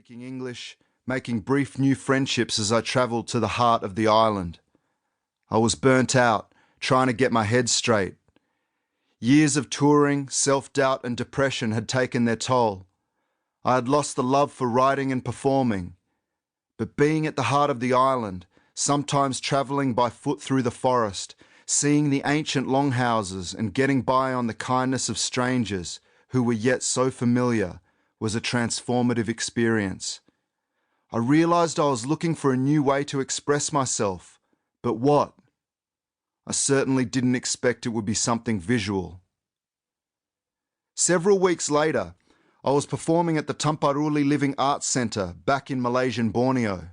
speaking English, making brief new friendships as I travelled to the heart of the island. I was burnt out, trying to get my head straight. Years of touring, self-doubt and depression had taken their toll. I had lost the love for writing and performing. But being at the heart of the island, sometimes travelling by foot through the forest, seeing the ancient longhouses and getting by on the kindness of strangers who were yet so familiar, was a transformative experience. I realised I was looking for a new way to express myself, but what? I certainly didn't expect it would be something visual. Several weeks later, I was performing at the Tamparuli Living Arts Centre back in Malaysian Borneo.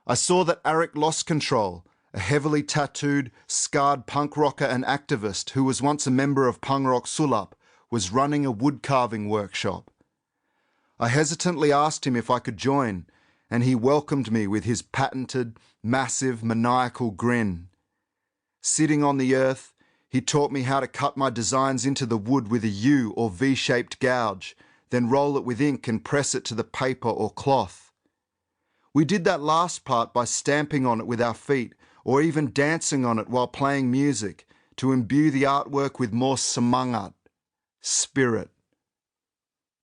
I saw that Arik lost control, a heavily tattooed, scarred punk rocker and activist who was once a member of Punk Rock Sulap, was running a wood carving workshop. I hesitantly asked him if I could join, and he welcomed me with his patented, massive, maniacal grin. Sitting on the earth, he taught me how to cut my designs into the wood with a U or V-shaped gouge, then roll it with ink and press it to the paper or cloth. We did that last part by stamping on it with our feet, or even dancing on it while playing music, to imbue the artwork with more semangat, spirit.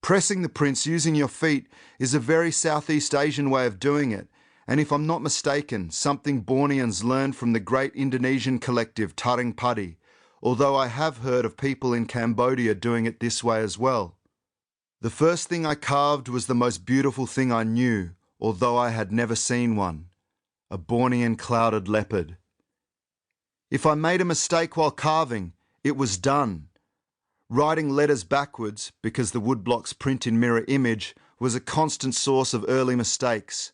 Pressing the prints using your feet is a very Southeast Asian way of doing it, and if I'm not mistaken, something Borneans learned from the great Indonesian collective Taring Padi, although I have heard of people in Cambodia doing it this way as well. The first thing I carved was the most beautiful thing I knew, although I had never seen one, a Bornean clouded leopard. If I made a mistake while carving, it was done. Writing letters backwards, because the woodblocks print in mirror image, was a constant source of early mistakes.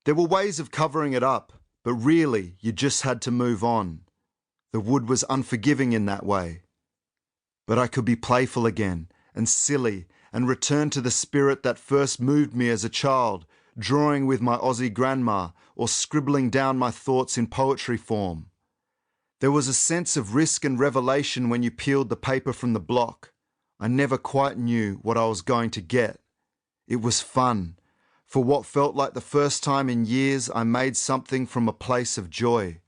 There were ways of covering it up, but really you just had to move on. The wood was unforgiving in that way. But I could be playful again, and silly, and return to the spirit that first moved me as a child, drawing with my Aussie grandma, or scribbling down my thoughts in poetry form. There was a sense of risk and revelation when you peeled the paper from the block. I never quite knew what I was going to get. It was fun. For what felt like the first time in years I made something from a place of joy.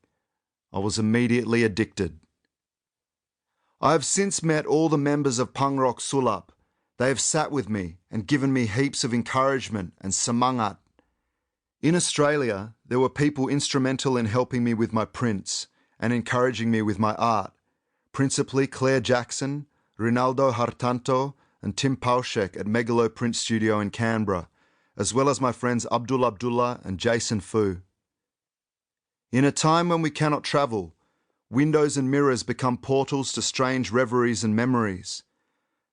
I was immediately addicted. I have since met all the members of Punk Rock Sulap. They have sat with me and given me heaps of encouragement and semangat. In Australia, there were people instrumental in helping me with my prints and encouraging me with my art, principally Claire Jackson, Rinaldo Hartanto and Tim Pauschek at Megalo Print Studio in Canberra, as well as my friends Abdullah and Jason Fu. In a time when we cannot travel, windows and mirrors become portals to strange reveries and memories.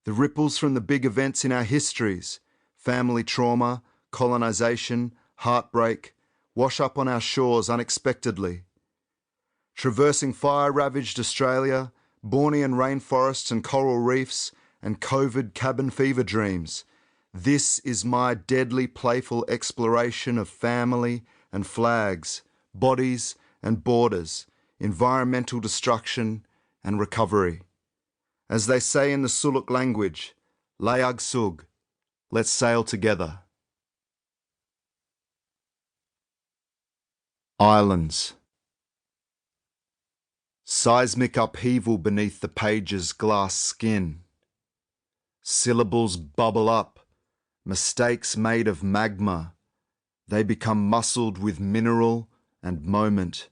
The ripples from the big events in our histories, family trauma, colonisation, heartbreak, wash up on our shores unexpectedly. Traversing fire-ravaged Australia, Bornean rainforests and coral reefs, and COVID cabin fever dreams, this is my deadly playful exploration of family and flags, bodies and borders, environmental destruction and recovery. As they say in the Suluk language, Layag Sug, let's sail together. Islands. Seismic upheaval beneath the page's glass skin. Syllables bubble up, mistakes made of magma. They become muscled with mineral and moment,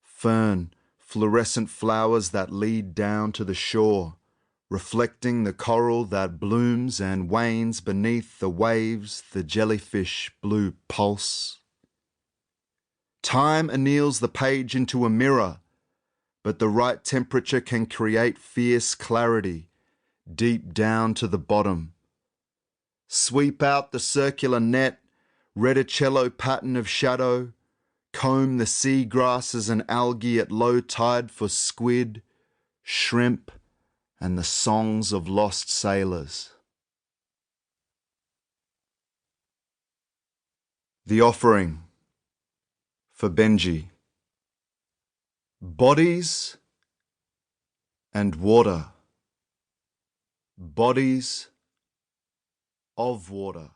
fern, fluorescent flowers that lead down to the shore, reflecting the coral that blooms and wanes beneath the waves, the jellyfish blue pulse. Time anneals the page into a mirror, but the right temperature can create fierce clarity, deep down to the bottom. Sweep out the circular net, reticello pattern of shadow, comb the sea grasses and algae at low tide for squid, shrimp, and the songs of lost sailors. The Offering, for Benji. Bodies and water. Bodies of water.